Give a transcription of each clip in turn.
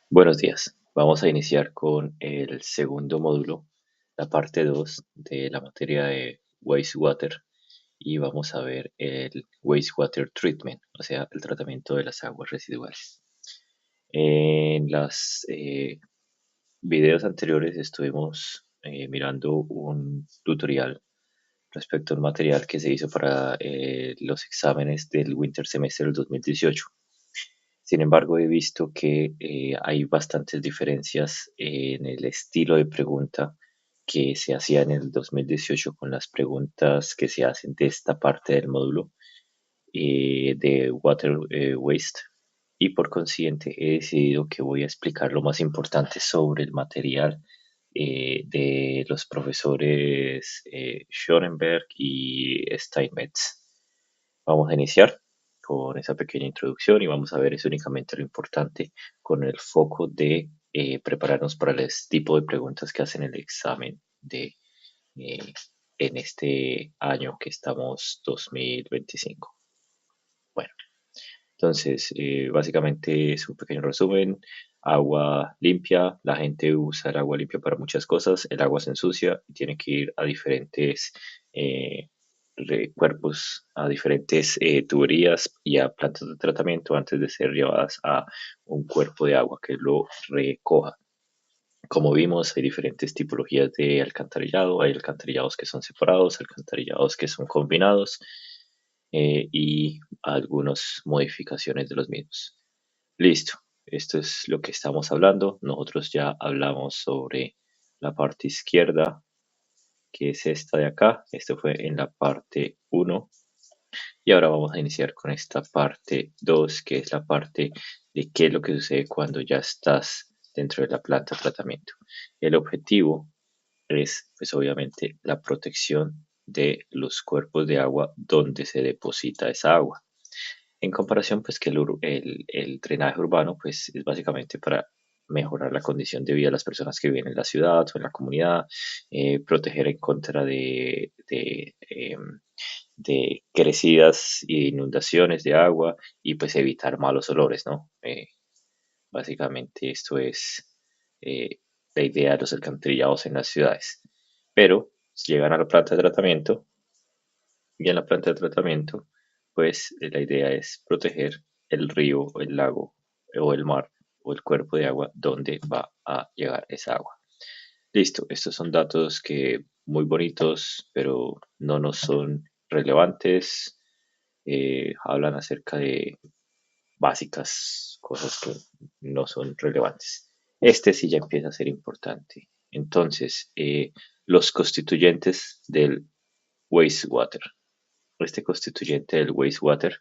Buenos días. Vamos a iniciar con el segundo módulo, la parte 2 de la materia de wastewater y vamos a ver el wastewater treatment, o sea, el tratamiento de las aguas residuales. En los videos anteriores estuvimos mirando un tutorial respecto al material que se hizo para los exámenes del Winter Semester del 2018. Sin embargo, he visto que hay bastantes diferencias en el estilo de pregunta que se hacía en el 2018 con las preguntas que se hacen de esta parte del módulo de Water Waste. Y por consiguiente he decidido que voy a explicar lo más importante sobre el material de los profesores Schoenberg y Steinmetz. Vamos a iniciar con esa pequeña introducción y vamos a ver es únicamente lo importante con el foco de prepararnos para el tipo de preguntas que hacen el examen de eh, en este año que estamos 2025. Bueno, entonces básicamente es un pequeño resumen. Agua limpia, la gente usa el agua limpia para muchas cosas, el agua se ensucia y tiene que ir a diferentes eh, cuerpos, a diferentes tuberías y a plantas de tratamiento antes de ser llevadas a un cuerpo de agua que lo recoja. Como vimos, hay diferentes tipologías de alcantarillado. Hay alcantarillados que son separados, alcantarillados que son combinados y algunas modificaciones de los mismos. Listo, esto es lo que estamos hablando. Nosotros ya hablamos sobre la parte izquierda, que es esta de acá. Esto fue en la parte uno. Y ahora vamos a iniciar con esta parte 2, que es la parte de qué es lo que sucede cuando ya estás dentro de la planta de tratamiento. El objetivo es, pues obviamente, la protección de los cuerpos de agua donde se deposita esa agua. En comparación, pues que el drenaje urbano, pues es básicamente para mejorar la condición de vida de las personas que viven en la ciudad o en la comunidad, proteger en contra de crecidas e inundaciones de agua y pues evitar malos olores, ¿no? Básicamente esto es eh, la idea de los alcantarillados en las ciudades. Pero si llegan a la planta de tratamiento y en la planta de tratamiento, pues la idea es proteger el río, o el lago o el mar o el cuerpo de agua donde va a llegar esa agua. Listo, estos son datos que muy bonitos, pero no nos son relevantes. Hablan acerca de básicas, cosas que no son relevantes. Este sí ya empieza a ser importante. Entonces, los constituyentes del wastewater. Este constituyente del wastewater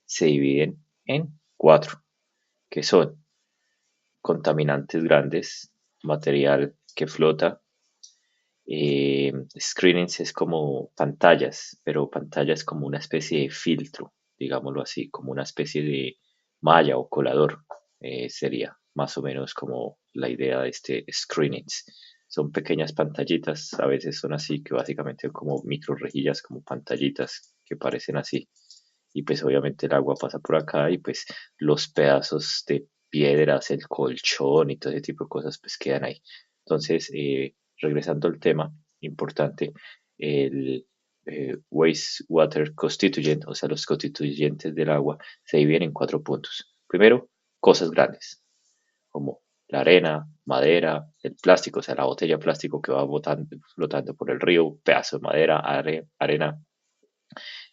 se dividen en cuatro, que son contaminantes grandes, material que flota, screenings es como pantallas, pero pantallas como una especie de filtro, digámoslo así, como una especie de malla o colador, sería más o menos como la idea de este screenings. Son pequeñas pantallitas, a veces son así, que básicamente son como micro rejillas, como pantallitas que parecen así. Y pues obviamente el agua pasa por acá y pues los pedazos de piedras, el colchón y todo ese tipo de cosas pues quedan ahí. Entonces, regresando al tema importante, el wastewater constituent, o sea, los constituyentes del agua, se dividen en cuatro puntos. Primero, cosas grandes, como la arena, madera, el plástico, o sea, la botella de plástico que va botando, flotando por el río, pedazo de madera, arena,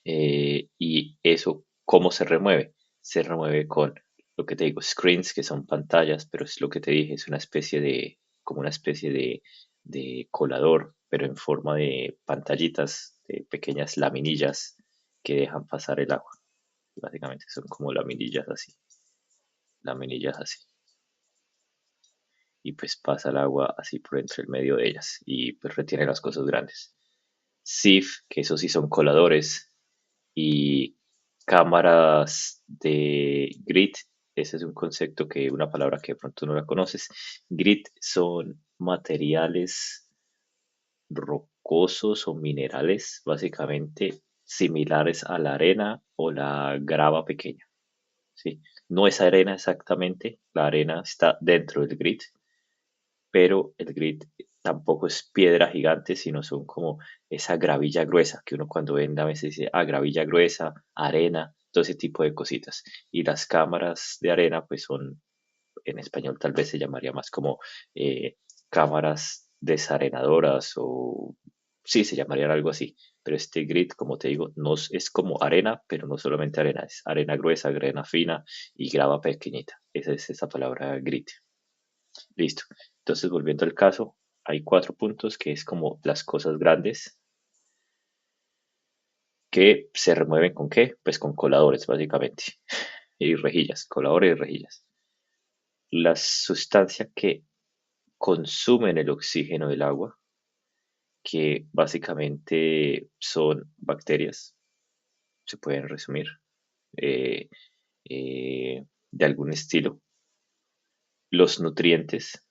y eso, ¿cómo se remueve? Se remueve con lo que te digo, screens, que son pantallas, pero es lo que te dije, es una especie de, como una especie de colador, pero en forma de pantallitas, de pequeñas laminillas que dejan pasar el agua. Básicamente son como laminillas así. Y pues pasa el agua así por entre el medio de ellas y pues retiene las cosas grandes. SIF, que esos sí son coladores, y cámaras de grid. Ese es un concepto que, una palabra que de pronto no la conoces. Grid son materiales rocosos o minerales, básicamente similares a la arena o la grava pequeña, ¿sí? No es arena exactamente, la arena está dentro del grid, pero el grid tampoco es piedra gigante, sino son como esa gravilla gruesa que uno cuando ve a veces dice, ah, gravilla gruesa, arena, todo ese tipo de cositas. Y las cámaras de arena, pues son, en español tal vez se llamaría más como cámaras desarenadoras o sí, se llamarían algo así. Pero este grid, como te digo, no es como arena, pero no solamente arena, es arena gruesa, arena fina y grava pequeñita. Esa es esa palabra grid. Listo. Entonces, volviendo al caso, hay 4 puntos que es como las cosas grandes que se remueven con qué? Pues con coladores, básicamente. Y rejillas, coladores y rejillas. Las sustancias que consumen el oxígeno del agua, que básicamente son bacterias, se pueden resumir, eh, de algún estilo. Los nutrientes,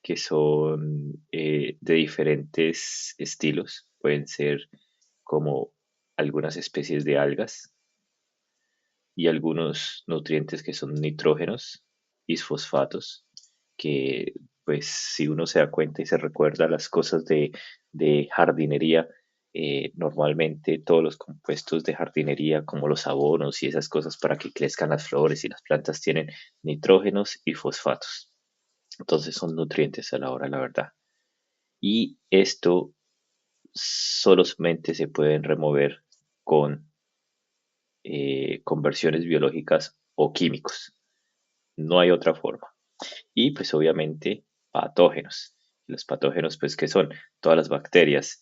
que son de diferentes estilos. Pueden ser como algunas especies de algas y algunos nutrientes que son nitrógenos y fosfatos, que pues si uno se da cuenta y se recuerda las cosas de jardinería, normalmente todos los compuestos de jardinería como los abonos y esas cosas para que crezcan las flores y las plantas tienen nitrógenos y fosfatos. Entonces son nutrientes a la hora, la verdad. Y esto solamente se pueden remover con conversiones biológicas o químicos. No hay otra forma. Y pues obviamente patógenos. Los patógenos, pues, ¿qué son? Todas las bacterias,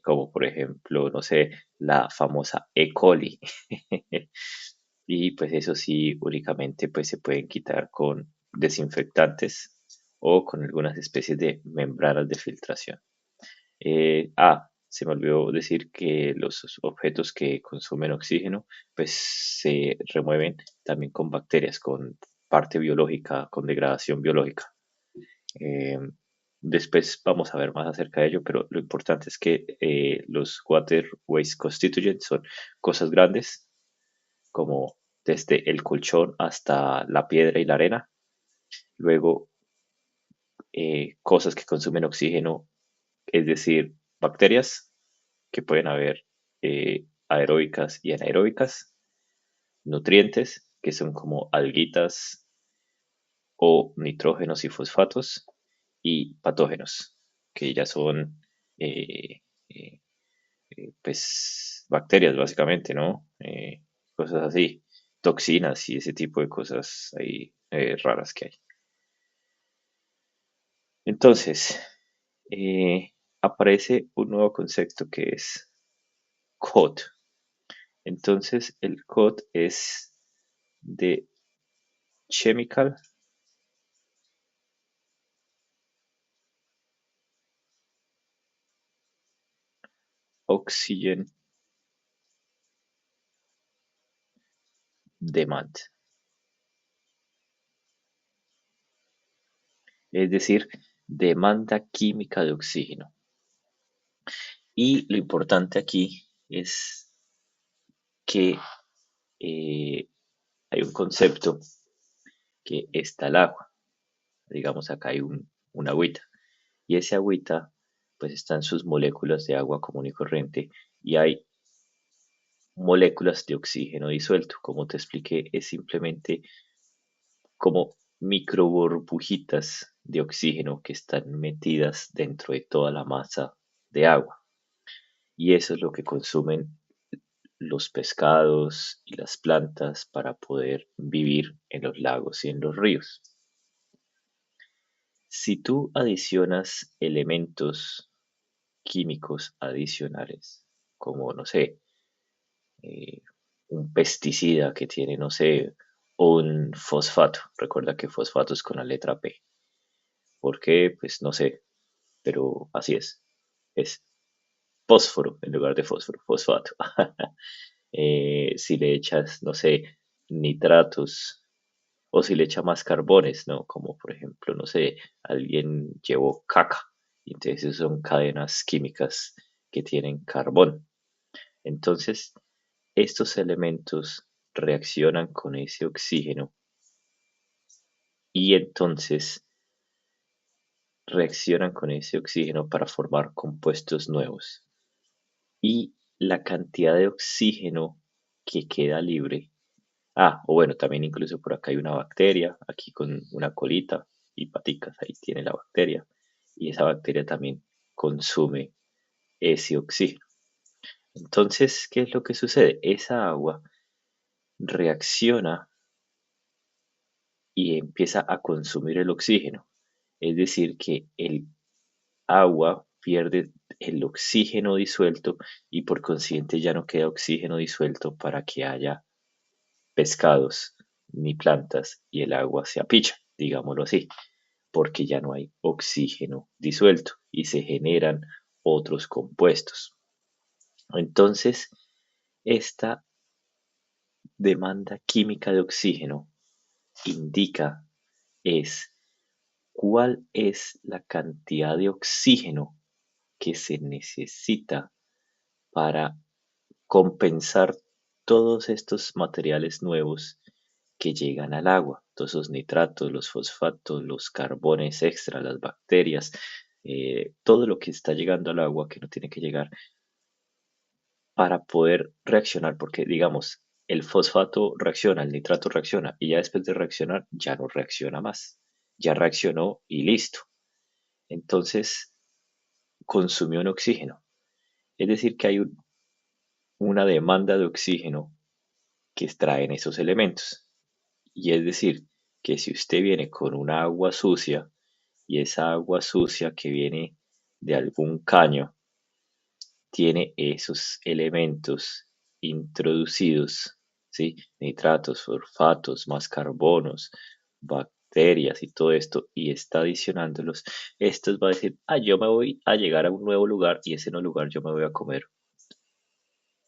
como por ejemplo, no sé, la famosa E. coli. Y pues eso sí, únicamente pues se pueden quitar con desinfectantes o con algunas especies de membranas de filtración. Se me olvidó decir que los objetos que consumen oxígeno, pues se remueven también con bacterias, con parte biológica, con degradación biológica. Eh, Después vamos a ver más acerca de ello, pero lo importante es que los water waste constituyents son cosas grandes, como desde el colchón hasta la piedra y la arena. Luego, cosas que consumen oxígeno, es decir, bacterias que pueden haber aeróbicas y anaeróbicas, nutrientes que son como alguitas o nitrógenos y fosfatos, y patógenos que ya son eh, pues bacterias básicamente, ¿no? Cosas así, toxinas y ese tipo de cosas ahí raras que hay. Entonces, aparece un nuevo concepto que es COD. Entonces, el COD es de Chemical Oxygen Demand, es decir, demanda química de oxígeno. Y lo importante aquí es que eh, hay un concepto que está el agua. Digamos, acá hay un agüita. Y ese agüita, pues están sus moléculas de agua común y corriente. Y hay moléculas de oxígeno disuelto. Como te expliqué, es simplemente como microburbujitas de oxígeno que están metidas dentro de toda la masa de agua. Y eso es lo que consumen los pescados y las plantas para poder vivir en los lagos y en los ríos. Si tú adicionas elementos químicos adicionales, como, no sé, eh, un pesticida que tiene, no sé, un fosfato, recuerda que fosfato es con la letra P. ¿Por qué? Pues no sé, pero así es. Es fósforo en lugar de fósforo, fosfato. Si le echas, no sé, nitratos o si le echa más carbones, ¿no? Como por ejemplo, no sé, alguien llevó caca y entonces son cadenas químicas que tienen carbón. Entonces, estos elementos reaccionan con ese oxígeno y entonces reaccionan con ese oxígeno para formar compuestos nuevos. Y la cantidad de oxígeno que queda libre. O bueno, también incluso por acá hay una bacteria, aquí con una colita y paticas, ahí tiene la bacteria. Y esa bacteria también consume ese oxígeno. Entonces, ¿qué es lo que sucede? Esa agua reacciona y empieza a consumir el oxígeno. Es decir, que el agua pierde el oxígeno disuelto y por consiguiente ya no queda oxígeno disuelto para que haya pescados ni plantas y el agua se apicha, digámoslo así, porque ya no hay oxígeno disuelto y se generan otros compuestos. Entonces, esta demanda química de oxígeno indica es cuál es la cantidad de oxígeno que se necesita para compensar todos estos materiales nuevos que llegan al agua, todos esos nitratos, los fosfatos, los carbones extra, las bacterias, todo lo que está llegando al agua que no tiene que llegar para poder reaccionar, porque digamos, el fosfato reacciona, el nitrato reacciona y ya después de reaccionar ya no reacciona más, ya reaccionó y listo. Entonces consumió un oxígeno. Es decir, que hay una demanda de oxígeno que extraen esos elementos. Y es decir, que si usted viene con una agua sucia y esa agua sucia que viene de algún caño tiene esos elementos introducidos, ¿sí? Nitratos, fosfatos, más carbonos, bacterias y todo esto, y está adicionándolos, estos va a decir, yo me voy a llegar a un nuevo lugar y ese nuevo lugar yo me voy a comer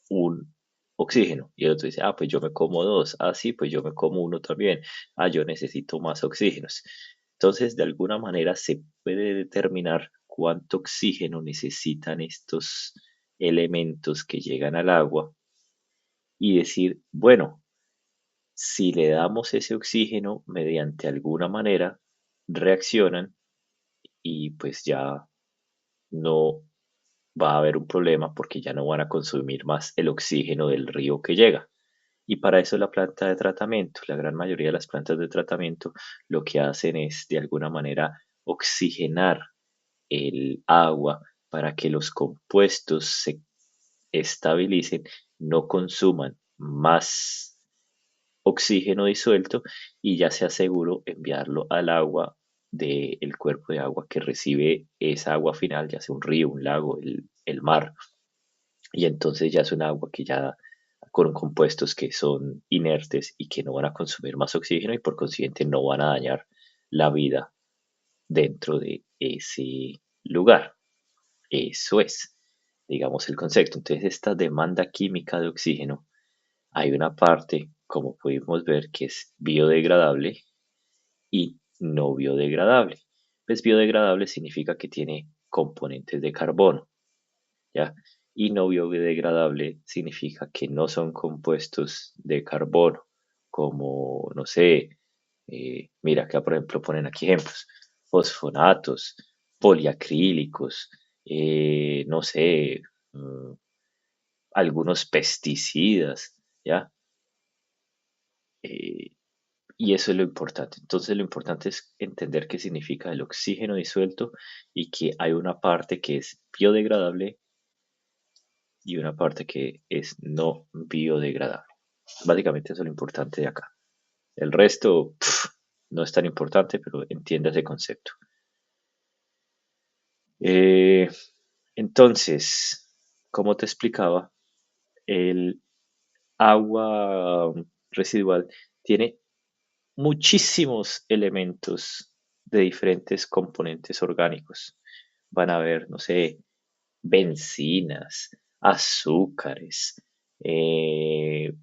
un oxígeno. Y el otro dice, pues yo me como dos. Sí, pues yo me como uno también. Yo necesito más oxígenos. Entonces, de alguna manera se puede determinar cuánto oxígeno necesitan estos elementos que llegan al agua y decir, bueno, si le damos ese oxígeno mediante alguna manera, reaccionan y pues ya no va a haber un problema porque ya no van a consumir más el oxígeno del río que llega. Y para eso la planta de tratamiento, la gran mayoría de las plantas de tratamiento lo que hacen es de alguna manera oxigenar el agua para que los compuestos se estabilicen, no consuman más oxígeno disuelto y ya sea seguro enviarlo al agua del cuerpo de agua que recibe esa agua final, ya sea un río, un lago, el mar. Y entonces ya es un agua que ya con compuestos que son inertes y que no van a consumir más oxígeno y por consiguiente no van a dañar la vida dentro de ese lugar. Eso es, digamos, el concepto. Entonces, esta demanda química de oxígeno, hay una parte, como pudimos ver, que es biodegradable y no biodegradable. Pues biodegradable significa que tiene componentes de carbono, ¿ya? Y no biodegradable significa que no son compuestos de carbono, como, no sé, mira, acá por ejemplo ponen aquí ejemplos, fosfonatos, poliacrílicos, no sé, mm, algunos pesticidas, ¿ya? Eh, y eso es lo importante. Entonces lo importante es entender qué significa el oxígeno disuelto y que hay una parte que es biodegradable y una parte que es no biodegradable. Básicamente eso es lo importante de acá. El resto no es tan importante, pero entienda ese concepto. Eh, entonces, como te explicaba, el agua residual tiene muchísimos elementos de diferentes componentes orgánicos. Van a haber, no sé, bencinas, azúcares, eh,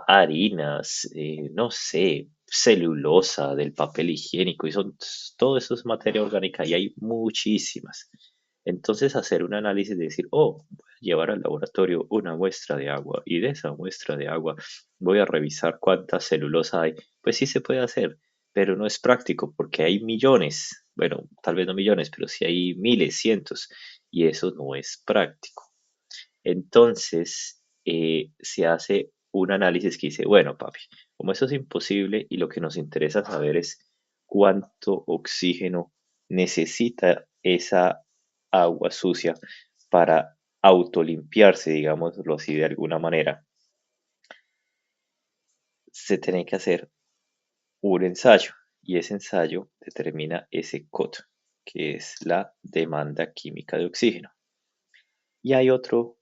harinas, no sé, celulosa del papel higiénico, y son todo eso es materia orgánica y hay muchísimas. Entonces hacer un análisis de decir, voy a llevar al laboratorio una muestra de agua y de esa muestra de agua voy a revisar cuánta celulosa hay. Pues sí se puede hacer, pero no es práctico porque hay millones, bueno, tal vez no millones, pero sí hay miles, cientos, y eso no es práctico. Entonces, se hace un análisis que dice, bueno, papi, como eso es imposible y lo que nos interesa saber es cuánto oxígeno necesita esa agua sucia para autolimpiarse, digámoslo así de alguna manera, se tiene que hacer un ensayo y ese ensayo determina ese COT, que es la demanda química de oxígeno. Y hay otro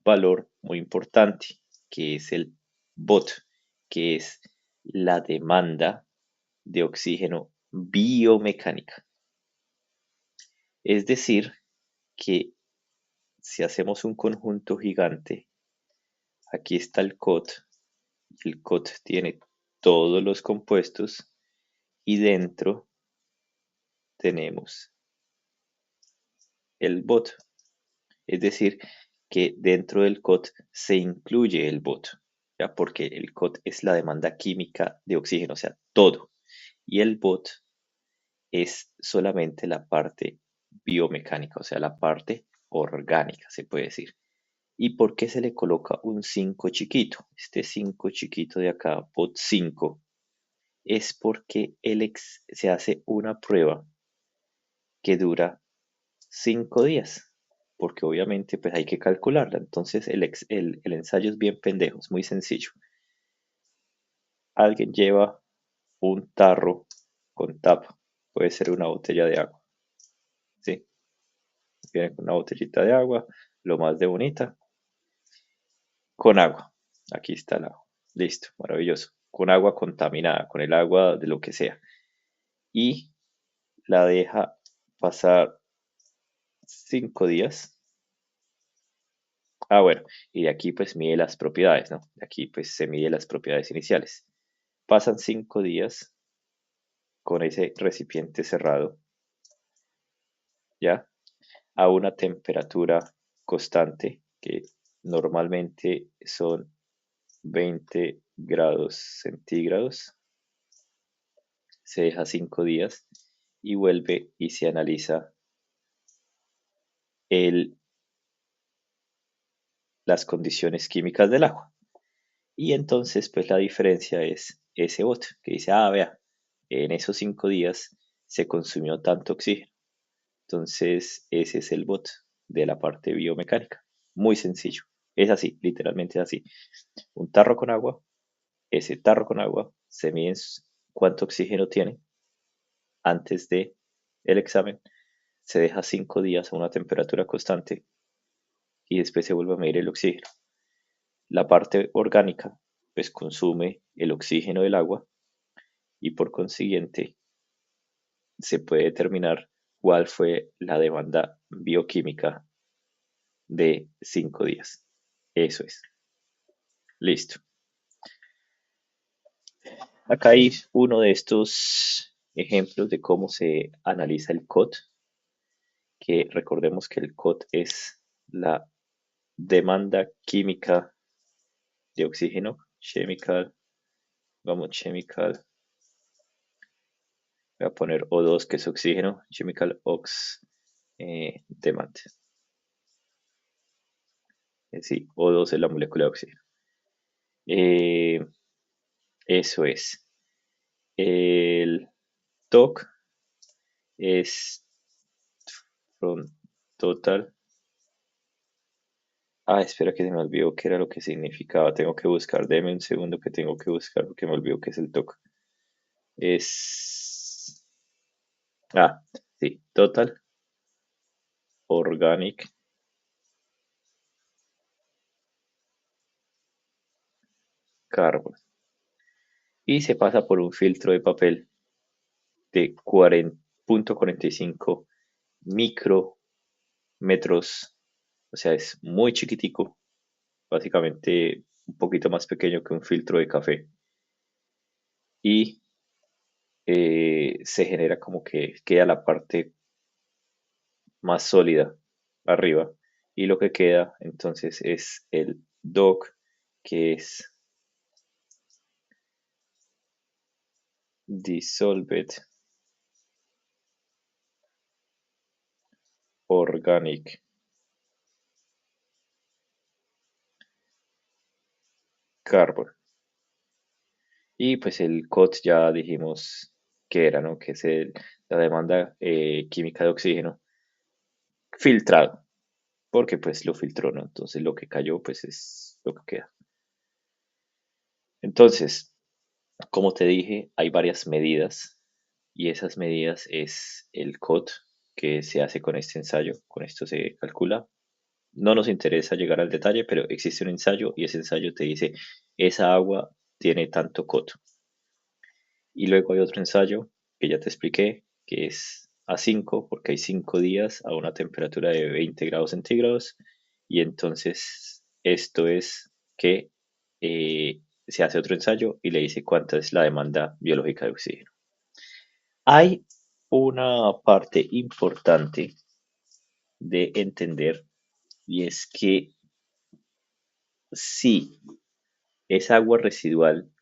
valor muy importante, que es el BOT, que es la demanda de oxígeno biomecánica. Es decir, que si hacemos un conjunto gigante, aquí está el COT tiene todos los compuestos y dentro tenemos el BOT, es decir, que dentro del COT se incluye el BOT, ¿ya? Porque el COT es la demanda química de oxígeno, o sea, todo. Y el BOT es solamente la parte biomecánica, o sea, la parte orgánica, se puede decir. ¿Y por qué se le coloca un 5 chiquito? Este 5 chiquito de acá, BOT 5, es porque se hace una prueba que dura 5 días, porque obviamente pues hay que calcularla. Entonces el ensayo es bien pendejo, es muy sencillo. Alguien lleva un tarro con tapa, puede ser una botella de agua, ¿sí? Viene con una botellita de agua, lo más de bonita, con agua. Aquí está el agua. Listo, maravilloso. Con agua contaminada, con el agua de lo que sea. Y la deja pasar 5 días. Ah, bueno, y de aquí pues mide las propiedades, ¿no? De aquí pues se mide las propiedades iniciales. Pasan 5 días con ese recipiente cerrado, ¿ya? A una temperatura constante, que normalmente son 20 grados centígrados. Se deja 5 días y vuelve y se analiza el, las condiciones químicas del agua. Y entonces, pues la diferencia es ese bote que dice, ah, vea, en esos 5 días se consumió tanto oxígeno. Entonces, ese es el bot de la parte biomecánica. Muy sencillo. Es así, literalmente es así. Un tarro con agua, ese tarro con agua se mide cuánto oxígeno tiene antes de el examen, se deja 5 días a una temperatura constante y después se vuelve a medir el oxígeno. La parte orgánica pues consume el oxígeno del agua y por consiguiente se puede determinar cuál fue la demanda bioquímica de 5 días. Eso es. Listo. Acá hay uno de estos ejemplos de cómo se analiza el COT, que recordemos que el COT es la demanda química de oxígeno, chemical, vamos, chemical, voy a poner O2 que es oxígeno, chemical ox demand. Sí, O2 es la molécula de oxígeno. Eh, eso es. El TOC es from total. Ah, espera que se me olvidó qué era lo que significaba. Tengo que buscar. Deme un segundo que tengo que buscar porque me olvidó qué es el TOC. Es. Ah, sí, Total Organic Carbon. Y se pasa por un filtro de papel de 40.45 micrómetros. O sea, es muy chiquitico. Básicamente un poquito más pequeño que un filtro de café. Y se genera como que queda la parte más sólida arriba y lo que queda entonces es el DOC, que es Dissolved Organic Carbon. Y pues el COT ya dijimos que era, ¿no? Que es la demanda química de oxígeno filtrado, porque pues lo filtró, ¿no? Entonces lo que cayó pues es lo que queda. Entonces, como te dije, hay varias medidas y esas medidas es el COT que se hace con este ensayo, con esto se calcula. No nos interesa llegar al detalle, pero existe un ensayo y ese ensayo te dice, esa agua tiene tanto COT. Y luego hay otro ensayo que ya te expliqué, que es A5, porque hay 5 días a una temperatura de 20 grados centígrados. Y entonces esto es que se hace otro ensayo y le dice cuánta es la demanda biológica de oxígeno. Hay una parte importante de entender y es que si es agua residual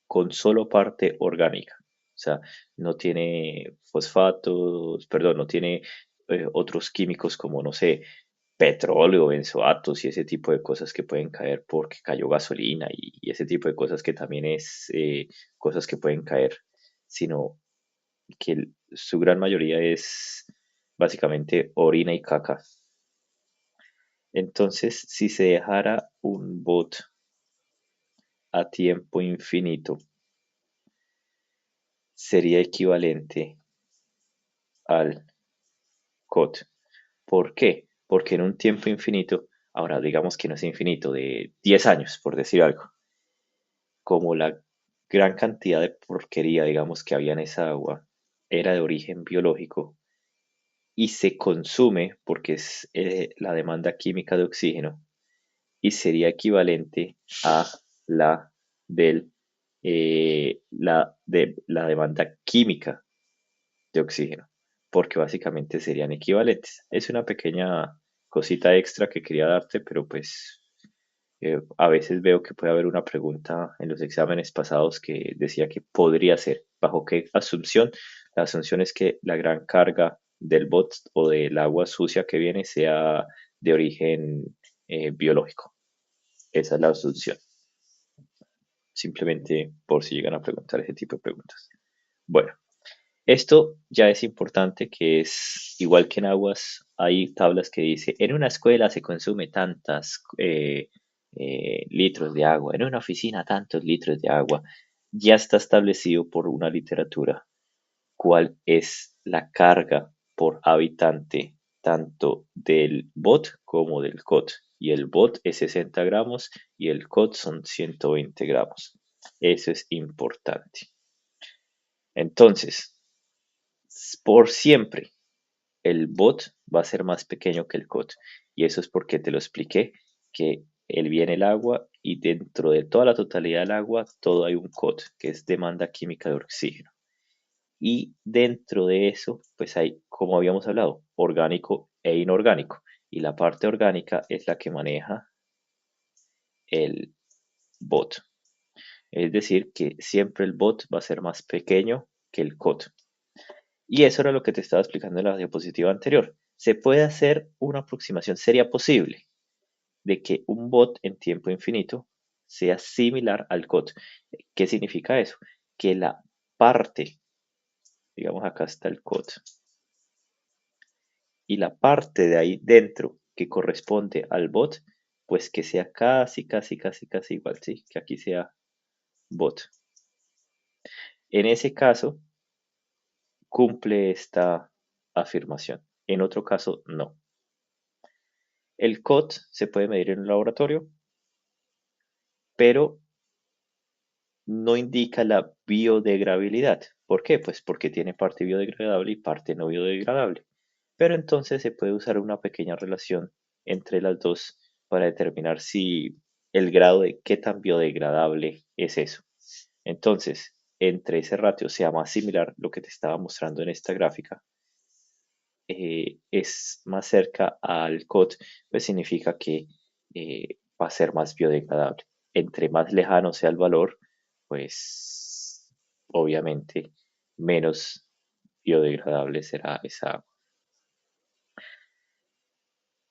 con solo parte orgánica. O sea, no tiene fosfatos, perdón, no tiene otros químicos como, no sé, petróleo, benzoatos y ese tipo de cosas que pueden caer porque cayó gasolina y ese tipo de cosas que también es cosas que pueden caer, sino que su gran mayoría es básicamente orina y caca. Entonces, si se dejara un bot a tiempo infinito, sería equivalente al COT. ¿Por qué? Porque en un tiempo infinito, ahora digamos que no es infinito, de 10 años, por decir algo, como la gran cantidad de porquería, digamos, que había en esa agua era de origen biológico y se consume porque es la demanda química de oxígeno y sería equivalente a la del la demanda química de oxígeno, porque básicamente serían equivalentes. Es una pequeña cosita extra que quería darte, pero pues a veces veo que puede haber una pregunta en los exámenes pasados que decía que podría ser, ¿bajo qué asunción? La asunción es que la gran carga del bot o del agua sucia que viene sea de origen biológico. Esa es la asunción. Simplemente por si llegan a preguntar ese tipo de preguntas. Bueno, esto ya es importante, que es igual que en aguas, hay tablas que dice, en una escuela se consume tantas litros de agua, en una oficina tantos litros de agua. Ya está establecido por una literatura cuál es la carga por habitante tanto del bot como del COT. Y el bot es 60 gramos y el COT son 120 gramos. Eso es importante. Entonces, por siempre el bot va a ser más pequeño que el COT. Y eso es porque te lo expliqué, que él viene el agua y dentro de toda la totalidad del agua, todo hay un COT, que es demanda química de oxígeno. Y dentro de eso, pues hay, como habíamos hablado, orgánico e inorgánico. Y la parte orgánica es la que maneja el bot. Es decir, que siempre el bot va a ser más pequeño que el COT. Y eso era lo que te estaba explicando en la diapositiva anterior. Se puede hacer una aproximación, sería posible, de que un bot en tiempo infinito sea similar al COT. ¿Qué significa eso? Que la parte, digamos acá está el COT, y la parte de ahí dentro que corresponde al bot, pues que sea casi igual, ¿sí? Que aquí sea bot. En ese caso, cumple esta afirmación. En otro caso, no. El COT se puede medir en un laboratorio, pero no indica la biodegradabilidad. ¿Por qué? Pues porque tiene parte biodegradable y parte no biodegradable. Pero entonces se puede usar una pequeña relación entre las dos para determinar si el grado de qué tan biodegradable es eso. Entonces, entre ese ratio sea más similar lo que te estaba mostrando en esta gráfica, es más cerca al COD, pues significa que va a ser más biodegradable. Entre más lejano sea el valor, pues obviamente menos biodegradable será esa agua.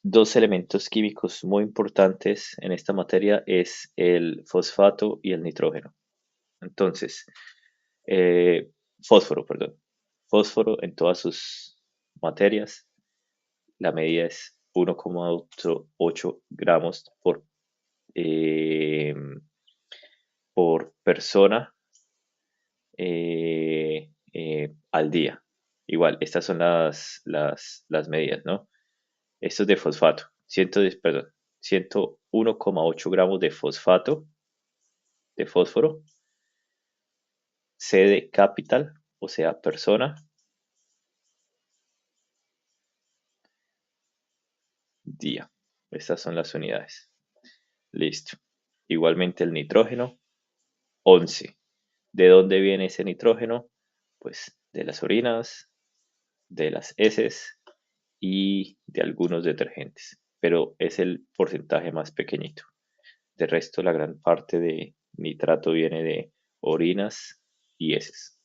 Dos elementos químicos muy importantes en esta materia es el fosfato y el nitrógeno. Entonces, eh, fósforo, perdón. Fósforo en todas sus materias. La medida es 1,8 gramos eh, por persona al día. Igual, estas son las medidas, ¿no? Esto es de fosfato. 101,8 gramos de fosfato, de fósforo. C de capital, o sea, persona, día. Estas son las unidades. Listo. Igualmente el nitrógeno, 11. ¿De dónde viene ese nitrógeno? Pues de las orinas, de las heces y de algunos detergentes, pero es el porcentaje más pequeñito. De resto, la gran parte de nitrato viene de orinas y heces.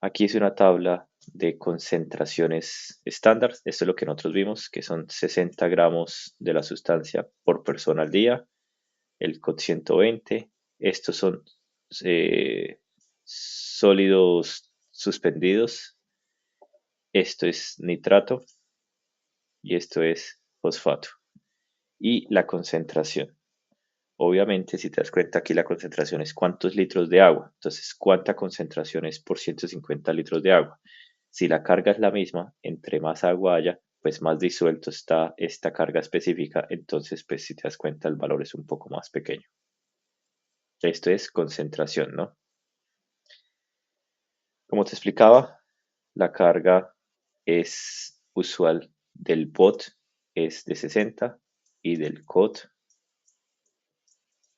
Aquí es una tabla de concentraciones estándar. Esto es lo que nosotros vimos, que son 60 gramos de la sustancia por persona al día. El COD 120. Estos son sólidos suspendidos. Esto es nitrato y esto es fosfato. Y la concentración. Obviamente, si te das cuenta, aquí la concentración es cuántos litros de agua. Entonces, ¿cuánta concentración es por 150 litros de agua? Si la carga es la misma, entre más agua haya, pues más disuelto está esta carga específica. Entonces, pues si te das cuenta, el valor es un poco más pequeño. Esto es concentración, ¿no? Como te explicaba, la carga es usual del bot es de 60 y del COD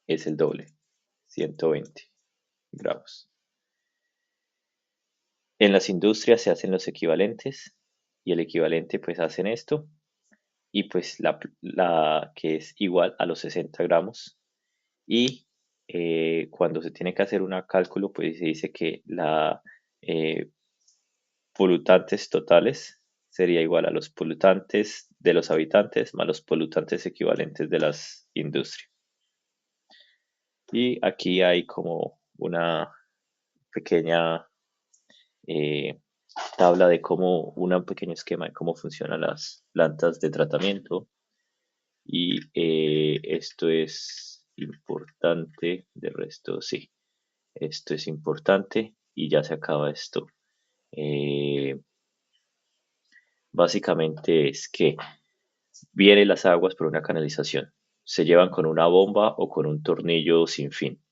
es el doble, 120 gramos. En las industrias se hacen los equivalentes y el equivalente pues hacen esto y pues la que es igual a los 60 gramos y cuando se tiene que hacer un cálculo pues se dice que la eh, polutantes totales sería igual a los polutantes de los habitantes más los polutantes equivalentes de las industrias. Y aquí hay como una pequeña eh, tabla de cómo, un pequeño esquema de cómo funcionan las plantas de tratamiento. Y esto es importante, de resto sí, esto es importante y ya se acaba esto. Eh, Básicamente es que vienen las aguas por una canalización, se llevan con una bomba o con un tornillo sin fin,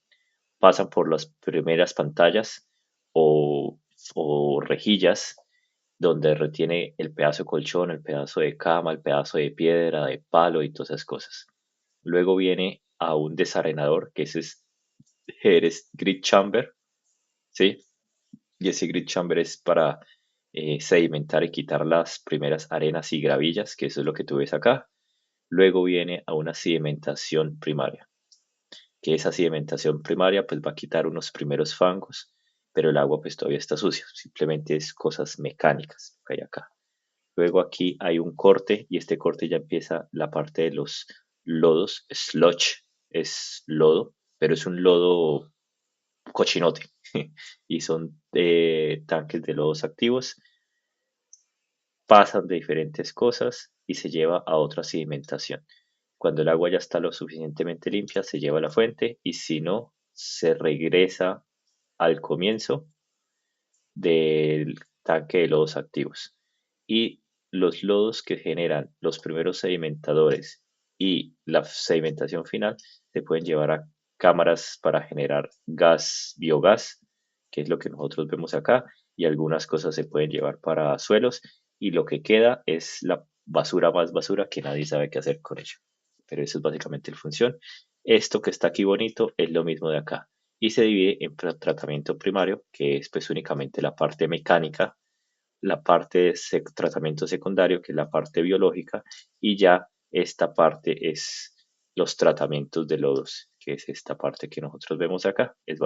pasan por las primeras pantallas o, o rejillas donde retiene el pedazo de colchón, el pedazo de cama, el pedazo de piedra, de palo y todas esas cosas. Luego viene a un desarenador, que ese es grid chamber, ¿sí? Y ese grid chamber es para sedimentar y quitar las primeras arenas y gravillas, que eso es lo que tú ves acá. Luego viene a una sedimentación primaria, que esa sedimentación primaria pues va a quitar unos primeros fangos, pero el agua pues todavía está sucia, simplemente es cosas mecánicas que hay acá. Luego aquí hay un corte y este corte ya empieza la parte de los lodos. Sludge es lodo, pero es un lodo cochinote y son tanques de lodos activos. Pasan de diferentes cosas y se lleva a otra sedimentación. Cuando el agua ya está lo suficientemente limpia, se lleva a la fuente y si no, se regresa al comienzo del tanque de lodos activos. Y los lodos que generan los primeros sedimentadores y la sedimentación final se pueden llevar a cámaras para generar gas, biogás, que es lo que nosotros vemos acá, y algunas cosas se pueden llevar para suelos y lo que queda es la basura más basura que nadie sabe qué hacer con ello. Pero eso es básicamente la función. Esto que está aquí bonito es lo mismo de acá y se divide en tratamiento primario, que es pues únicamente la parte mecánica la parte de tratamiento secundario, que es la parte biológica, y ya esta parte es los tratamientos de lodos, que es esta parte que nosotros vemos acá. Es